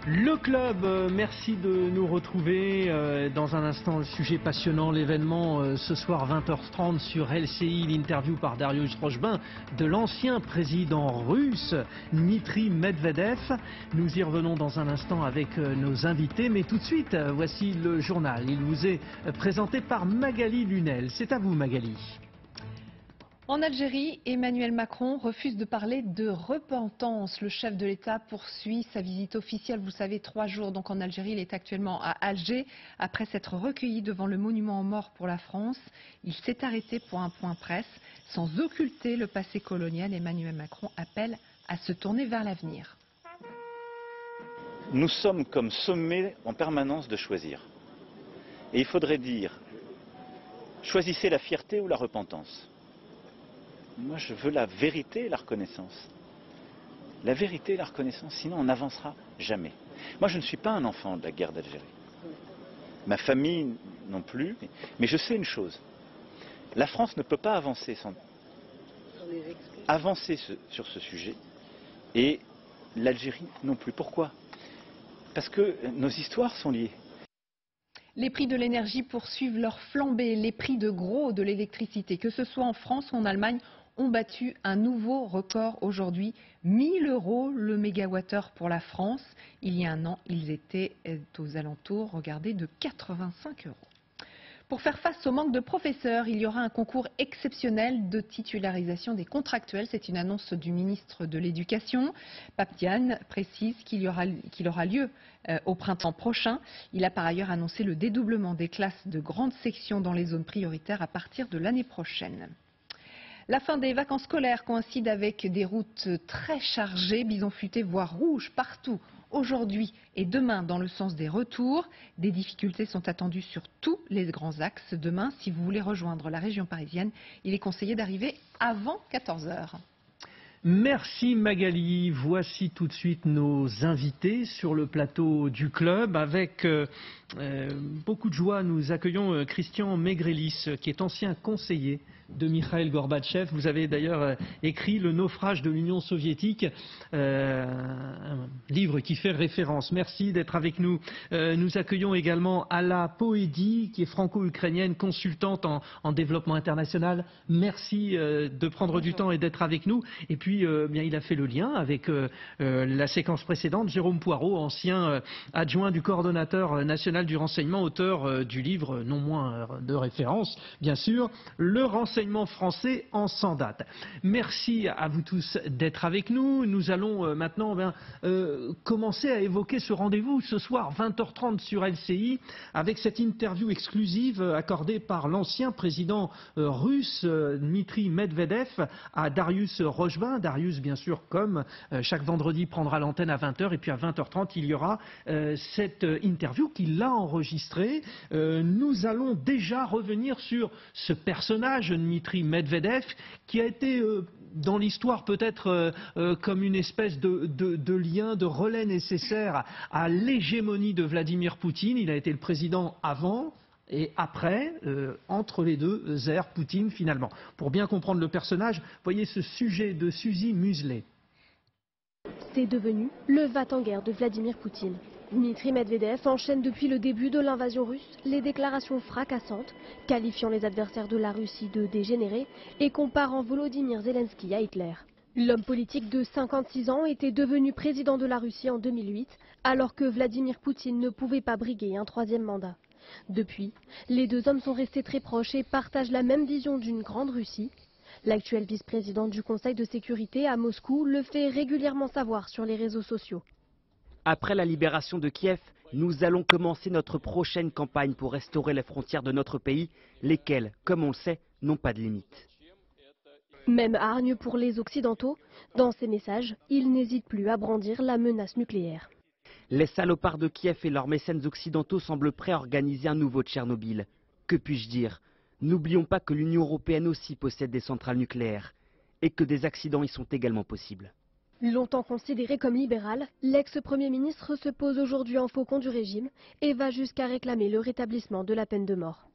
Le club, merci de nous retrouver. Dans un instant, le sujet passionnant, l'événement ce soir 20h30 sur LCI, l'interview par Darius Rojbin de l'ancien président russe Dmitri Medvedev. Nous y revenons dans un instant avec nos invités, mais tout de suite, voici le journal. Il vous est présenté par Magali Lunel. C'est à vous Magali. En Algérie, Emmanuel Macron refuse de parler de repentance. Le chef de l'État poursuit sa visite officielle, vous savez, 3 jours donc en Algérie. Il est actuellement à Alger. Après s'être recueilli devant le monument aux morts pour la France, il s'est arrêté pour un point presse. Sans occulter le passé colonial, Emmanuel Macron appelle à se tourner vers l'avenir. Nous sommes comme sommés en permanence de choisir. Et il faudrait dire, choisissez la fierté ou la repentance. Moi, je veux la vérité et la reconnaissance. La vérité et la reconnaissance, sinon on n'avancera jamais. Moi, je ne suis pas un enfant de la guerre d'Algérie. Ma famille non plus. Mais je sais une chose. La France ne peut pas avancer sur ce sujet. Et l'Algérie non plus. Pourquoi? Parce que nos histoires sont liées. Les prix de l'énergie poursuivent leur flambée. Les prix de gros de l'électricité, que ce soit en France ou en Allemagne, ont battu un nouveau record aujourd'hui. 1 000 € le mégawattheure pour la France. Il y a un an, ils étaient aux alentours, regardez, de 85 €. Pour faire face au manque de professeurs, il y aura un concours exceptionnel de titularisation des contractuels. C'est une annonce du ministre de l'Éducation. Pape Diane précise qu'il aura lieu au printemps prochain. Il a par ailleurs annoncé le dédoublement des classes de grande section dans les zones prioritaires à partir de l'année prochaine. La fin des vacances scolaires coïncide avec des routes très chargées, bison futé voire rouge partout aujourd'hui et demain dans le sens des retours. Des difficultés sont attendues sur tous les grands axes. Demain, si vous voulez rejoindre la région parisienne, il est conseillé d'arriver avant 14 h. Merci Magali. Voici tout de suite nos invités sur le plateau du club. Avec beaucoup de joie, nous accueillons Christian Maigrelis, qui est ancien conseiller de Mikhaïl Gorbatchev. Vous avez d'ailleurs écrit Le naufrage de l'Union soviétique, un livre qui fait référence. Merci d'être avec nous. Nous accueillons également Alla Poedi, qui est franco-ukrainienne, consultante en développement international. Merci de prendre du temps et d'être avec nous. Et puis, bien, il a fait le lien avec la séquence précédente. Jérôme Poirot, ancien adjoint du coordonnateur national du renseignement, auteur du livre non moins de référence, bien sûr, Le renseignement français en 100 dates. Merci à vous tous d'être avec nous. Nous allons maintenant commencer à évoquer ce rendez-vous ce soir 20h30 sur LCI avec cette interview exclusive accordée par l'ancien président russe Dmitri Medvedev à Darius Rojbin. Darius, bien sûr, comme chaque vendredi, prendra l'antenne à 20h et puis à 20h30 il y aura cette interview qu'il a enregistrée. Nous allons déjà revenir sur ce personnage Dmitri Medvedev, qui a été dans l'histoire peut-être comme une espèce de lien, de relais nécessaire à l'hégémonie de Vladimir Poutine. Il a été le président avant et après, entre les deux ères, Poutine finalement. Pour bien comprendre le personnage, voyez ce sujet de Suzy Muselet. C'est devenu le va-t-en-guerre de Vladimir Poutine. Dmitri Medvedev enchaîne depuis le début de l'invasion russe les déclarations fracassantes, qualifiant les adversaires de la Russie de dégénérés et comparant Volodymyr Zelensky à Hitler. L'homme politique de 56 ans était devenu président de la Russie en 2008, alors que Vladimir Poutine ne pouvait pas briguer un 3e mandat. Depuis, les deux hommes sont restés très proches et partagent la même vision d'une grande Russie. L'actuel vice-président du Conseil de sécurité à Moscou le fait régulièrement savoir sur les réseaux sociaux. Après la libération de Kiev, nous allons commencer notre prochaine campagne pour restaurer les frontières de notre pays, lesquelles, comme on le sait, n'ont pas de limite. Même hargne pour les Occidentaux, dans ses messages, il n'hésite plus à brandir la menace nucléaire. Les salopards de Kiev et leurs mécènes occidentaux semblent prêts à organiser un nouveau Tchernobyl. Que puis-je dire? N'oublions pas que l'Union européenne aussi possède des centrales nucléaires et que des accidents y sont également possibles. Longtemps considéré comme libéral, l'ex-premier ministre se pose aujourd'hui en faucon du régime et va jusqu'à réclamer le rétablissement de la peine de mort.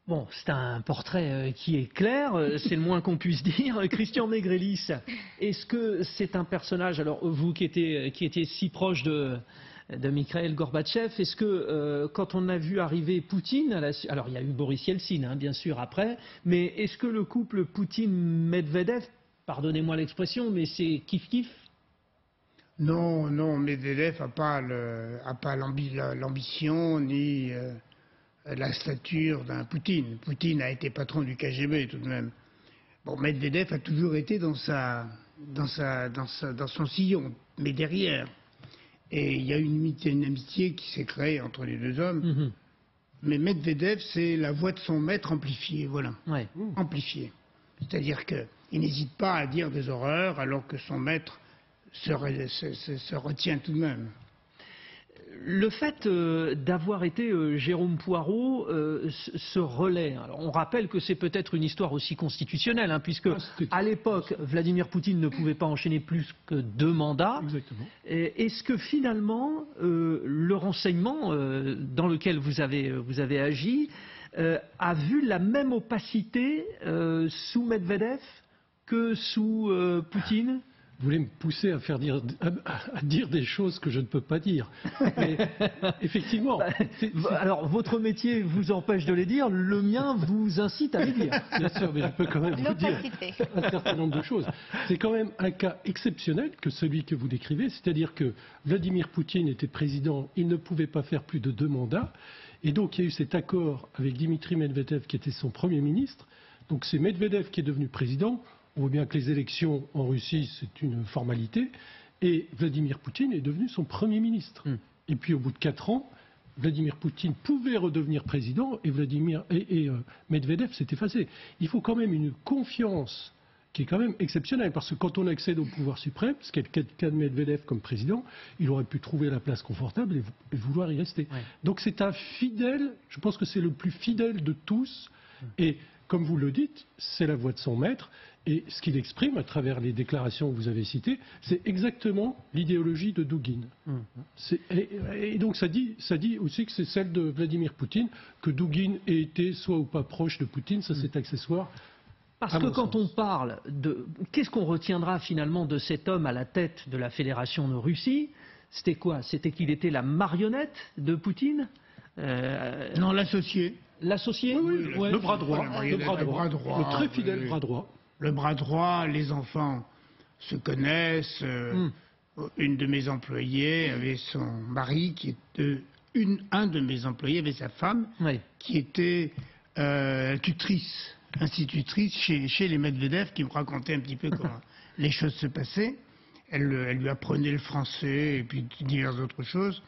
Bon, c'est un portrait qui est clair, c'est le moins qu'on puisse dire. Christian Maigrelis, est-ce que c'est un personnage, alors vous qui étiez si proche de Mikhaïl Gorbatchev, est-ce que quand on a vu arriver Poutine, alors il y a eu Boris Yeltsin hein, bien sûr après, mais est-ce que le couple Poutine-Medvedev, pardonnez-moi l'expression, mais c'est kiff-kiff? Non, Medvedev n'a pas l'ambition ni la stature d'un Poutine. Poutine a été patron du KGB tout de même. Bon, Medvedev a toujours été dans son sillon, mais derrière. Et il y a une amitié qui s'est créée entre les deux hommes. Mm-hmm. Mais Medvedev, c'est la voix de son maître amplifiée, voilà. Ouais. Amplifiée. C'est-à-dire qu'il n'hésite pas à dire des horreurs alors que son maître se retient tout de même. Le fait d'avoir été Jérôme Poirot, ce relais, alors on rappelle que c'est peut-être une histoire aussi constitutionnelle, hein, puisque à l'époque, Vladimir Poutine ne pouvait pas enchaîner plus que 2 mandats. Exactement. Est-ce que finalement, le renseignement dans lequel vous avez agi a vu la même opacité sous Medvedev que sous Poutine ? Vous voulez me pousser à dire des choses que je ne peux pas dire. Mais effectivement. Alors, votre métier vous empêche de les dire, le mien vous incite à les dire. Bien sûr, mais je peux quand même vous dire un certain nombre de choses. C'est quand même un cas exceptionnel que celui que vous décrivez, c'est-à-dire que Vladimir Poutine était président, il ne pouvait pas faire plus de 2 mandats, et donc il y a eu cet accord avec Dimitri Medvedev qui était son Premier ministre. Donc c'est Medvedev qui est devenu président. On voit bien que les élections en Russie, c'est une formalité. Et Vladimir Poutine est devenu son Premier ministre. Et puis au bout de 4 ans, Vladimir Poutine pouvait redevenir président et Medvedev s'est effacé. Il faut quand même une confiance qui est quand même exceptionnelle. Parce que quand on accède au pouvoir suprême, ce qui est le cas de Medvedev comme président, il aurait pu trouver la place confortable et vouloir y rester. Ouais. Donc c'est un fidèle, je pense que c'est le plus fidèle de tous. Et comme vous le dites, c'est la voix de son maître. Et ce qu'il exprime à travers les déclarations que vous avez citées, c'est exactement l'idéologie de Douguine. Et donc ça dit aussi que c'est celle de Vladimir Poutine, que Douguine ait été soit ou pas proche de Poutine, ça c'est accessoire. Parce que quand on parle de... Qu'est-ce qu'on retiendra finalement de cet homme à la tête de la Fédération de Russie? C'était quoi? C'était qu'il était la marionnette de Poutine? Non, l'associé. L'associé? Oui, ouais. Le bras droit. Le très fidèle bras droit. Le bras droit, les enfants se connaissent. Une de mes employées avait son mari un de mes employés avait sa femme qui était institutrice chez les Medvedev, qui me racontait un petit peu comment les choses se passaient. Elle lui apprenait le français et puis diverses autres choses.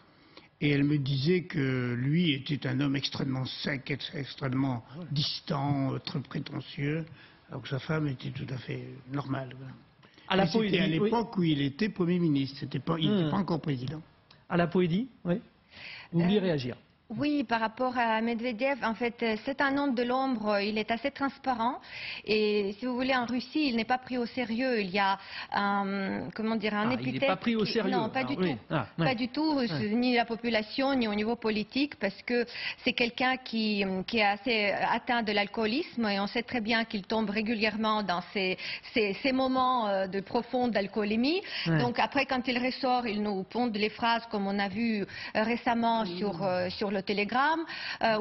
Et elle me disait que lui était un homme extrêmement sec, extrêmement distant, très prétentieux. Alors que sa femme était tout à fait normale. C'était à l'époque où il était Premier ministre, il n'était pas encore président. À la Poédie, oui. Vous vouliez réagir? Oui, par rapport à Medvedev, en fait, c'est un homme de l'ombre, il est assez transparent. Et si vous voulez, en Russie, il n'est pas pris au sérieux. Il y a un épithète. Il n'est pas pris au sérieux. Non, pas du tout. Pas du tout, ni la population, ni au niveau politique, parce que c'est quelqu'un qui est assez atteint de l'alcoolisme, et on sait très bien qu'il tombe régulièrement dans ces moments de profonde alcoolémie. Donc après, quand il ressort, il nous ponde les phrases comme on a vu récemment sur le Télégramme,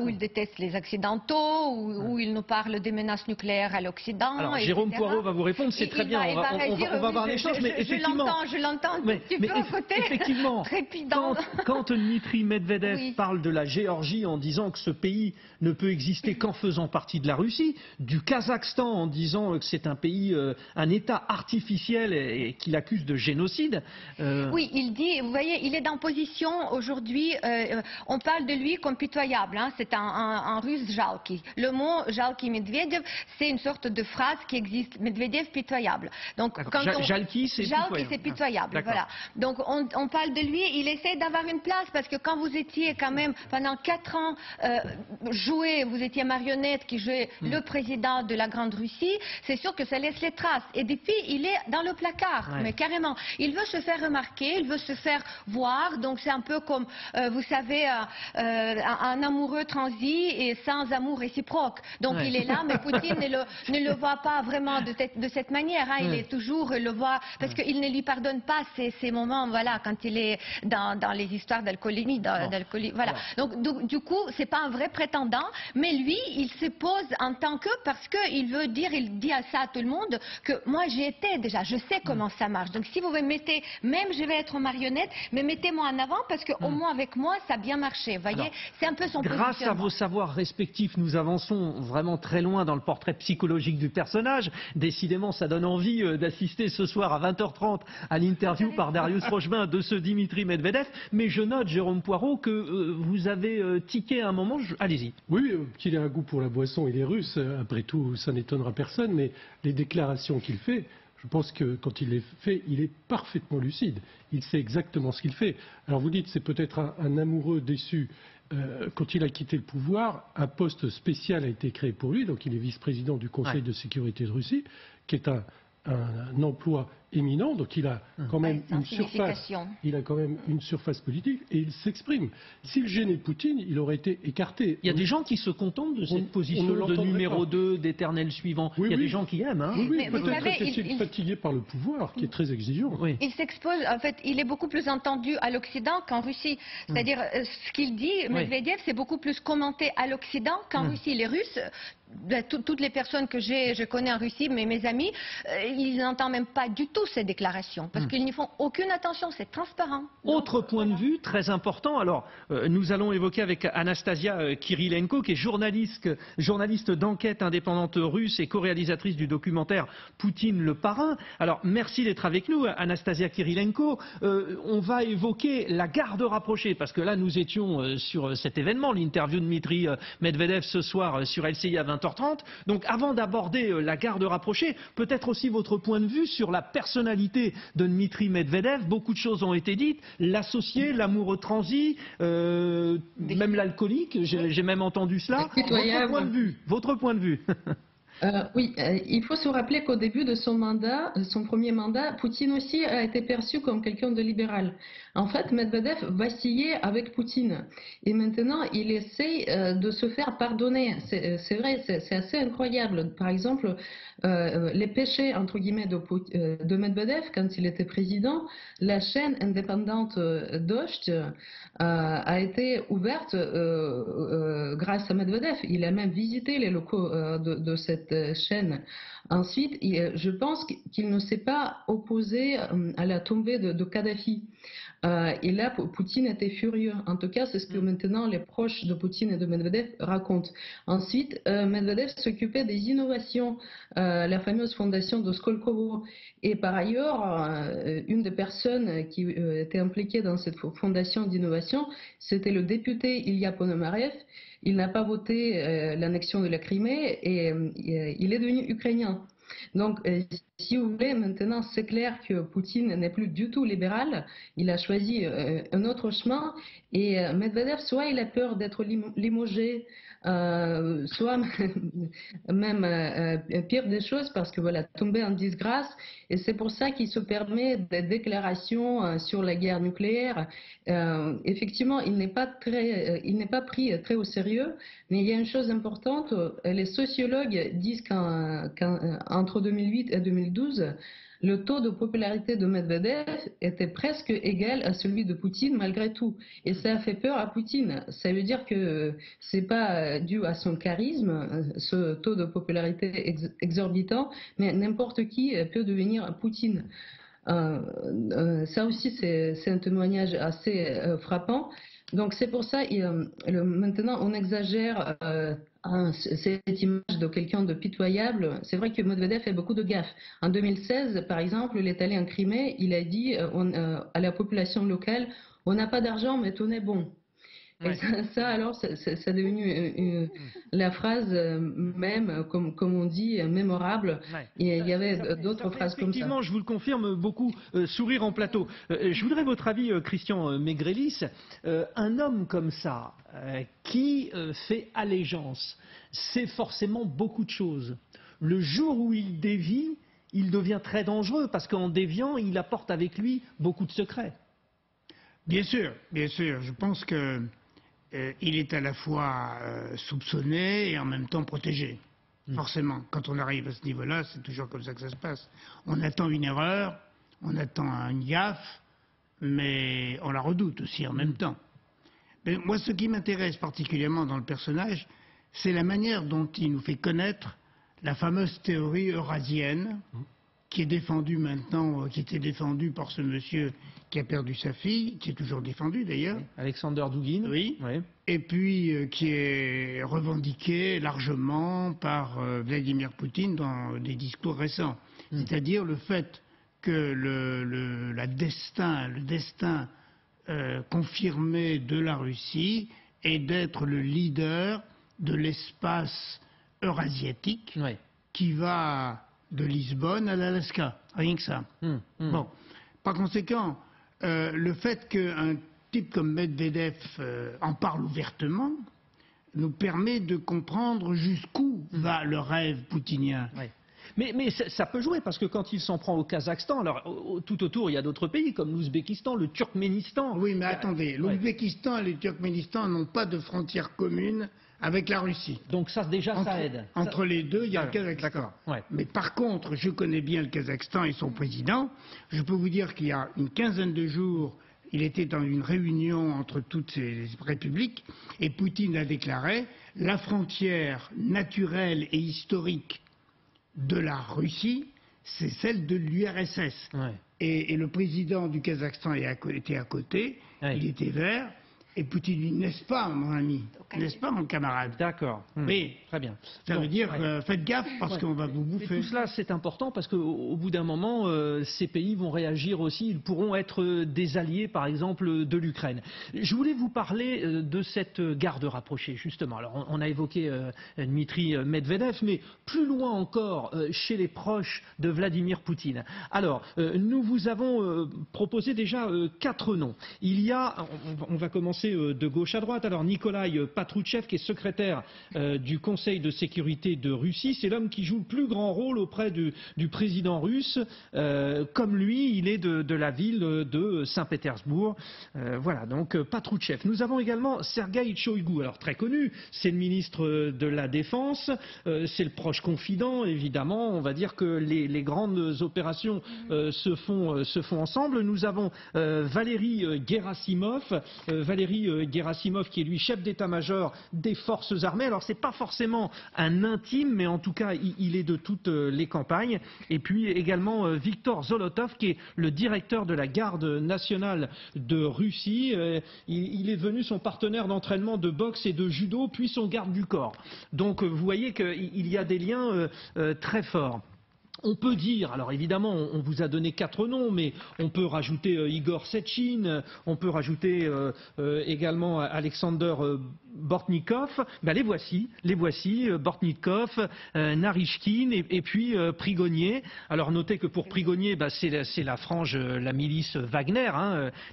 où il déteste les Accidentaux, où il nous parle des menaces nucléaires à l'Occident. Alors, Jérôme Poirot va vous répondre, c'est très bien, on va avoir l'échange, mais effectivement... Je l'entends, tu peux côté effectivement, trépidant. Quand Dmitri Medvedev parle de la Géorgie en disant que ce pays ne peut exister qu'en faisant partie de la Russie, du Kazakhstan en disant que c'est un pays, un État artificiel et qu'il accuse de génocide... Oui, il dit, vous voyez, il est dans position aujourd'hui, on parle de lui comme pitoyable, hein, c'est un russe Jalki. Le mot Jalki Medvedev, c'est une sorte de phrase qui existe, Medvedev pitoyable. Donc, Jalki, c'est pitoyable. Voilà. Donc on parle de lui, il essaie d'avoir une place, parce que quand vous étiez quand même pendant 4 ans vous étiez marionnette qui jouait le président de la Grande Russie, c'est sûr que ça laisse les traces. Et depuis, il est dans le placard, mais carrément. Il veut se faire remarquer, il veut se faire voir, donc c'est un peu comme, vous savez, un amoureux transi et sans amour réciproque. Donc il est là, mais Poutine ne le voit pas vraiment de cette manière. Hein. Il est toujours le voit parce qu'il ne lui pardonne pas ces moments, voilà, quand il est dans les histoires d'alcoolémie, voilà. Donc du coup, c'est pas un vrai prétendant, mais lui, il se pose en tant que parce qu'il veut dire, il dit à ça à tout le monde que moi j'y étais déjà, je sais comment ça marche. Donc si vous me mettez, même je vais être marionnette, mais mettez-moi en avant parce qu'au moins avec moi ça a bien marché. Vous voyez, c'est un peu son positionnement. Grâce à vos savoirs respectifs, nous avançons vraiment très loin dans le portrait psychologique du personnage. Décidément, ça donne envie d'assister ce soir à 20h30 à l'interview par Darius Rochebin de ce Dimitri Medvedev. Mais je note, Jérôme Poirot, que vous avez tiqué à un moment. Allez-y. Oui, qu'il ait un goût pour la boisson, il est russe. Après tout, ça n'étonnera personne. Mais les déclarations qu'il fait, je pense que quand il les fait, il est parfaitement lucide. Il sait exactement ce qu'il fait. Alors vous dites, c'est peut-être un amoureux déçu. Quand il a quitté le pouvoir, un poste spécial a été créé pour lui. Donc il est vice-président du Conseil de sécurité de Russie, qui est un emploi éminent, donc il a quand même une surface politique et il s'exprime. S'il gênait Poutine, il aurait été écarté. Il y a des gens qui se contentent de cette position de numéro 2, d'éternel suivant. Il y a des gens qui aiment. Hein. Oui, peut-être est-il fatigué par le pouvoir, qui est très exigeant. Oui. Il s'expose, en fait, il est beaucoup plus entendu à l'Occident qu'en Russie. C'est-à-dire, ce qu'il dit, Medvedev, c'est beaucoup plus commenté à l'Occident qu'en Russie. Les Russes, toutes les personnes que je connais en Russie, mes amis, ils n'entendent même pas du tout ces déclarations, parce qu'ils n'y font aucune attention, c'est transparent. Autre point de vue très important, alors nous allons évoquer avec Anastasia Kirilenko, qui est journaliste d'enquête indépendante russe et co-réalisatrice du documentaire Poutine le parrain. Alors merci d'être avec nous, Anastasia Kirilenko. On va évoquer la garde rapprochée, parce que là nous étions sur cet événement, l'interview de Dmitri Medvedev ce soir sur LCI à 20h30. Donc avant d'aborder la garde rapprochée, peut-être aussi votre point de vue sur la personnalité de Dmitri Medvedev. Beaucoup de choses ont été dites. L'associé, l'amoureux transi, même l'alcoolique, j'ai même entendu cela. Votre point de vue. Oui, il faut se rappeler qu'au début de son mandat, son premier mandat, Poutine aussi a été perçu comme quelqu'un de libéral. En fait, Medvedev vacillait avec Poutine. Et maintenant, il essaye de se faire pardonner. C'est vrai, c'est assez incroyable. Par exemple, les péchés, entre guillemets, de Medvedev, quand il était président, la chaîne indépendante Docht a été ouverte grâce à Medvedev. Il a même visité les locaux de cette chaîne. Ensuite, je pense qu'il ne s'est pas opposé à la tombée de Kadhafi. Et là, Poutine était furieux. En tout cas, c'est ce que maintenant les proches de Poutine et de Medvedev racontent. Ensuite, Medvedev s'occupait des innovations, la fameuse fondation de Skolkovo. Et par ailleurs, une des personnes qui était impliquée dans cette fondation d'innovation, c'était le député Ilya Ponomarev. Il n'a pas voté l'annexion de la Crimée et il est devenu ukrainien. Donc, si vous voulez, maintenant, c'est clair que Poutine n'est plus du tout libéral. Il a choisi un autre chemin. Et Medvedev, soit il a peur d'être limogé, soit même pire des choses, parce que voilà, tombé en disgrâce. Et c'est pour ça qu'il se permet des déclarations sur la guerre nucléaire. Effectivement, il n'est pas pris très au sérieux. Mais il y a une chose importante, les sociologues disent qu'entre 2008 et 2012, le taux de popularité de Medvedev était presque égal à celui de Poutine malgré tout. Et ça a fait peur à Poutine. Ça veut dire que c'est pas dû à son charisme, ce taux de popularité exorbitant, mais n'importe qui peut devenir Poutine. Ça aussi, c'est un témoignage assez frappant. Donc c'est pour ça, maintenant on exagère cette image de quelqu'un de pitoyable. C'est vrai que Medvedev fait beaucoup de gaffes. En 2016, par exemple, il est allé en Crimée, il a dit à la population locale, on n'a pas d'argent mais tenez bon. Et ça alors, c'est devenu la phrase même, comme on dit, mémorable. Et il y avait d'autres phrases comme ça. Effectivement, je vous le confirme, beaucoup sourire en plateau. Je voudrais votre avis, Christian Maigrelis. Un homme comme ça, qui fait allégeance, c'est forcément beaucoup de choses. Le jour où il dévie, il devient très dangereux, parce qu'en déviant, il apporte avec lui beaucoup de secrets. Bien sûr, bien sûr. Je pense que il est à la fois soupçonné et en même temps protégé. Forcément, quand on arrive à ce niveau-là, c'est toujours comme ça que ça se passe. On attend une erreur, on attend une gaffe, mais on la redoute aussi en même temps. Mais moi, ce qui m'intéresse particulièrement dans le personnage, c'est la manière dont il nous fait connaître la fameuse théorie eurasienne, qui est défendue maintenant, qui était défendue par ce monsieur qui a perdu sa fille, qui est toujours défendu d'ailleurs. Alexander Dugin. Oui. Et puis qui est revendiquée largement par Vladimir Poutine dans des discours récents. C'est-à-dire le fait que le destin confirmé de la Russie est d'être le leader de l'espace eurasiatique qui va de Lisbonne à l'Alaska, rien que ça. Bon, par conséquent, le fait qu'un type comme Medvedev en parle ouvertement nous permet de comprendre jusqu'où va le rêve poutinien. Mais ça peut jouer, parce que quand il s'en prend au Kazakhstan, alors tout autour il y a d'autres pays comme l'Ouzbékistan, le Turkménistan. Oui, mais attendez, l'Ouzbékistan et le Turkménistan n'ont pas de frontières communes avec la Russie. Donc ça déjà, ça aide. Entre les deux, il y a le Kazakhstan. Mais par contre, je connais bien le Kazakhstan et son président. Je peux vous dire qu'il y a une quinzaine de jours, il était dans une réunion entre toutes ces républiques et Poutine a déclaré la frontière naturelle et historique de la Russie, c'est celle de l'URSS. Et le président du Kazakhstan était à côté, il était vert. Et Poutine dit, n'est-ce pas, mon ami, n'est-ce pas, mon camarade? D'accord. Oui, très bien. Ça veut dire, faites gaffe parce qu'on va vous bouffer. Mais tout cela, c'est important parce qu'au bout d'un moment, ces pays vont réagir aussi. Ils pourront être des alliés, par exemple, de l'Ukraine. Je voulais vous parler de cette garde rapprochée, justement. Alors, on a évoqué Dmitri Medvedev, mais plus loin encore, chez les proches de Vladimir Poutine. Alors, nous vous avons proposé déjà 4 noms. Il y a, on va commencer de gauche à droite. Alors Nikolai Patrouchev, qui est secrétaire du Conseil de sécurité de Russie, c'est l'homme qui joue le plus grand rôle auprès du président russe. Comme lui, il est de la ville de Saint-Pétersbourg. Voilà, donc Patrouchev. Nous avons également Sergueï Shoïgu, alors très connu, c'est le ministre de la Défense, c'est le proche confident, évidemment. On va dire que les grandes opérations se font ensemble. Nous avons Valéry Gerasimov. Valéry Gerasimov, qui est lui chef d'état-major des forces armées. Alors c'est pas forcément un intime, mais en tout cas il est de toutes les campagnes. Et puis également Viktor Zolotov, qui est le directeur de la garde nationale de Russie. Il est devenu son partenaire d'entraînement de boxe et de judo, puis son garde du corps. Donc vous voyez qu'il y a des liens très forts. On peut dire, alors évidemment on vous a donné 4 noms, mais on peut rajouter Igor Sechin, on peut rajouter également Alexander Bortnikov. Ben les voici, Bortnikov, Narishkin et puis Prigonier. Alors notez que pour Prigonier, c'est la frange, la milice Wagner,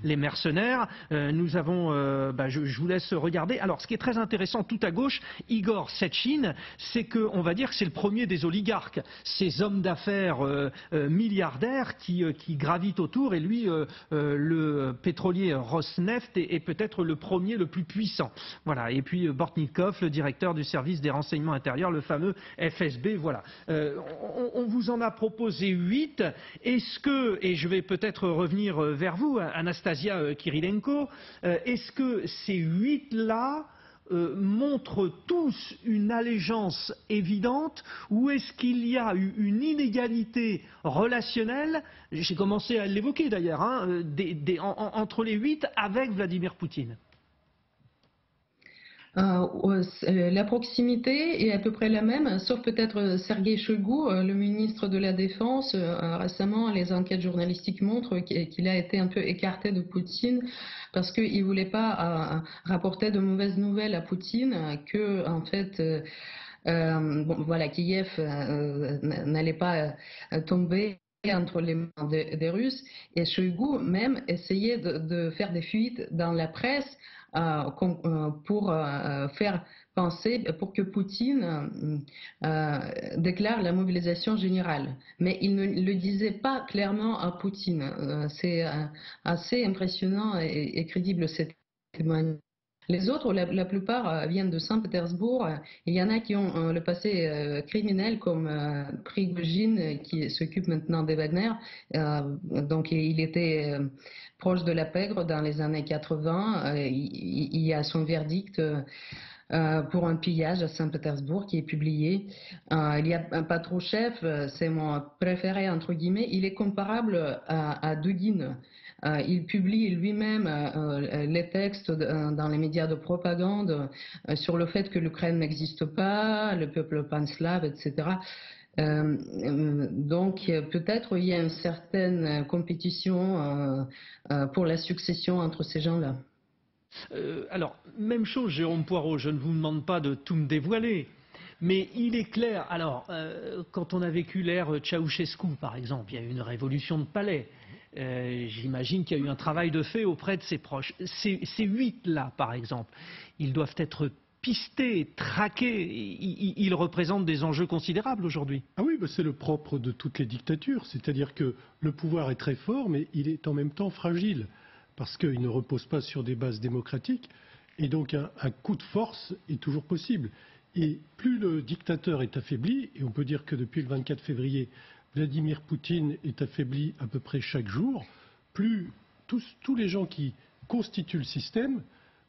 les mercenaires. Nous avons, je vous laisse regarder. Alors ce qui est très intéressant tout à gauche, Igor Sechin, c'est qu'on va dire que c'est le premier des oligarques, ces hommes d'affaires milliardaires qui gravitent autour, et lui, le pétrolier Rosneft est peut-être le premier, le plus puissant. Voilà. Et puis Bortnikov, le directeur du service des renseignements intérieurs, le fameux FSB. Voilà. On vous en a proposé 8. Est-ce que, et je vais peut-être revenir vers vous, Anastasia Kirilenko, est-ce que ces 8-là montrent tous une allégeance évidente, ou est-ce qu'il y a eu une inégalité relationnelle, j'ai commencé à l'évoquer d'ailleurs, entre les 8 avec Vladimir Poutine? La proximité est à peu près la même, sauf peut-être Sergueï Shoïgu, le ministre de la Défense. Récemment, les enquêtes journalistiques montrent qu'il a été un peu écarté de Poutine parce qu'il ne voulait pas rapporter de mauvaises nouvelles à Poutine, que en fait, Kiev n'allait pas tomber entre les mains des Russes. Et Shoïgu même essayait de faire des fuites dans la presse pour faire penser, pour que Poutine déclare la mobilisation générale. Mais il ne le disait pas clairement à Poutine. C'est assez impressionnant et crédible cette témoignage. Les autres, la plupart viennent de Saint-Pétersbourg. Il y en a qui ont le passé criminel, comme Prigogine, qui s'occupe maintenant des Wagner. Donc il était proche de la pègre dans les années 80. Il y a son verdict pour un pillage à Saint-Pétersbourg qui est publié. Il y a un Patrouchev, c'est mon préféré entre guillemets. Il est comparable à Dugin. Il publie lui-même les textes dans les médias de propagande sur le fait que l'Ukraine n'existe pas, le peuple panslave, etc. Donc peut-être il y a une certaine compétition pour la succession entre ces gens-là. Alors, même chose, Jérôme Poirot, je ne vous demande pas de tout me dévoiler, mais il est clair, alors, quand on a vécu l'ère Ceausescu, par exemple, il y a eu une révolution de palais. J'imagine qu'il y a eu un travail de fait auprès de ses proches. Ces 8-là, par exemple, ils doivent être pistés, traqués. Ils représentent des enjeux considérables aujourd'hui. Ah oui, bah c'est le propre de toutes les dictatures. C'est-à-dire que le pouvoir est très fort, mais il est en même temps fragile. Parce qu'il ne repose pas sur des bases démocratiques. Et donc un coup de force est toujours possible. Et plus le dictateur est affaibli, et on peut dire que depuis le 24 février, Vladimir Poutine est affaibli à peu près chaque jour, plus tous les gens qui constituent le système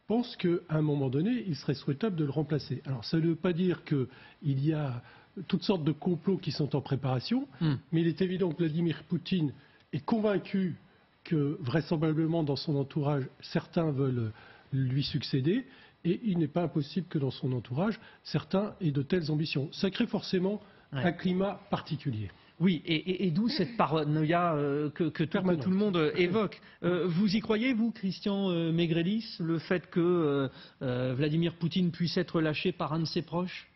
pensent qu'à un moment donné, il serait souhaitable de le remplacer. Alors ça ne veut pas dire qu'il y a toutes sortes de complots qui sont en préparation, mais il est évident que Vladimir Poutine est convaincu que vraisemblablement dans son entourage, certains veulent lui succéder, et il n'est pas impossible que dans son entourage, certains aient de telles ambitions. Ça crée forcément un climat particulier. Oui, et d'où cette paranoïa que tout le monde évoque. Vous y croyez, vous, Christian Maigrelis, le fait que Vladimir Poutine puisse être lâché par un de ses proches?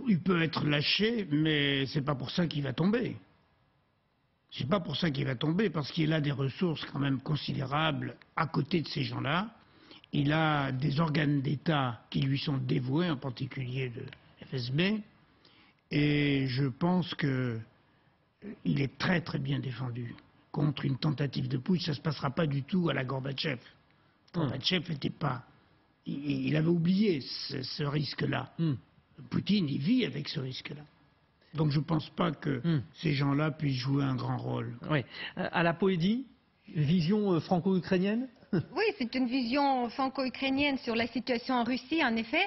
Il peut être lâché, mais c'est pas pour ça qu'il va tomber. C'est pas pour ça qu'il va tomber, parce qu'il a des ressources quand même considérables à côté de ces gens-là. Il a des organes d'État qui lui sont dévoués, en particulier de FSB. Et je pense qu'il est très très bien défendu contre une tentative de putsch. Ça ne se passera pas du tout à la Gorbatchev. Gorbatchev n'était pas... Il avait oublié ce risque-là. Poutine, il vit avec ce risque-là. Donc je ne pense pas que ces gens-là puissent jouer un grand rôle. Oui. À la Poédie, vision franco-ukrainienne? Oui, c'est une vision franco-ukrainienne sur la situation en Russie, en effet.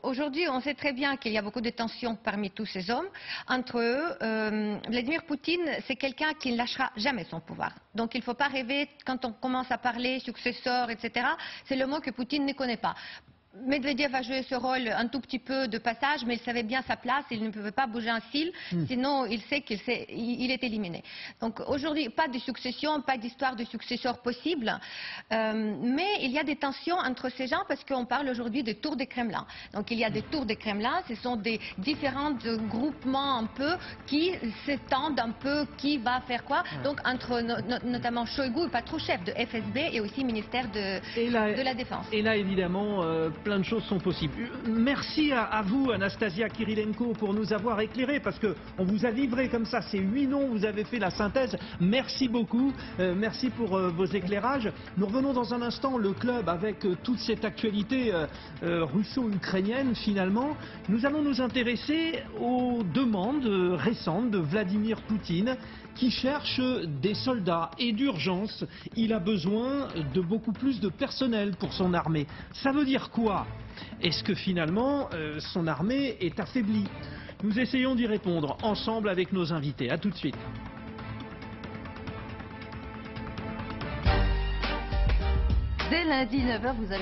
Aujourd'hui, on sait très bien qu'il y a beaucoup de tensions parmi tous ces hommes. Entre eux, Vladimir Poutine, c'est quelqu'un qui ne lâchera jamais son pouvoir. Donc il ne faut pas rêver, quand on commence à parler successeur, etc., c'est le mot que Poutine ne connaît pas. Medvedev a joué ce rôle un tout petit peu de passage, mais il savait bien sa place, il ne pouvait pas bouger un cil, sinon il sait qu'il est éliminé. Donc aujourd'hui, pas de succession, pas d'histoire de successeur possible, mais il y a des tensions entre ces gens parce qu'on parle aujourd'hui des tours des Kremlin. Donc il y a des tours des Kremlin, ce sont des différents groupements un peu qui s'étendent un peu, qui va faire quoi, donc entre notamment Shoigu et Patrouchev de FSB et aussi ministère de la Défense. Et là évidemment... plein de choses sont possibles. Merci à vous, Anastasia Kirilenko, pour nous avoir éclairés, parce qu'on vous a livré comme ça ces 8 noms, vous avez fait la synthèse. Merci beaucoup, merci pour vos éclairages. Nous revenons dans un instant, le club, avec toute cette actualité russo-ukrainienne finalement. Nous allons nous intéresser aux demandes récentes de Vladimir Poutine, qui cherche des soldats, et d'urgence, il a besoin de beaucoup plus de personnel pour son armée. Ça veut dire quoi? Est-ce que finalement son armée est affaiblie? Nous essayons d'y répondre ensemble avec nos invités. A tout de suite. Dès lundi 9h, vous avez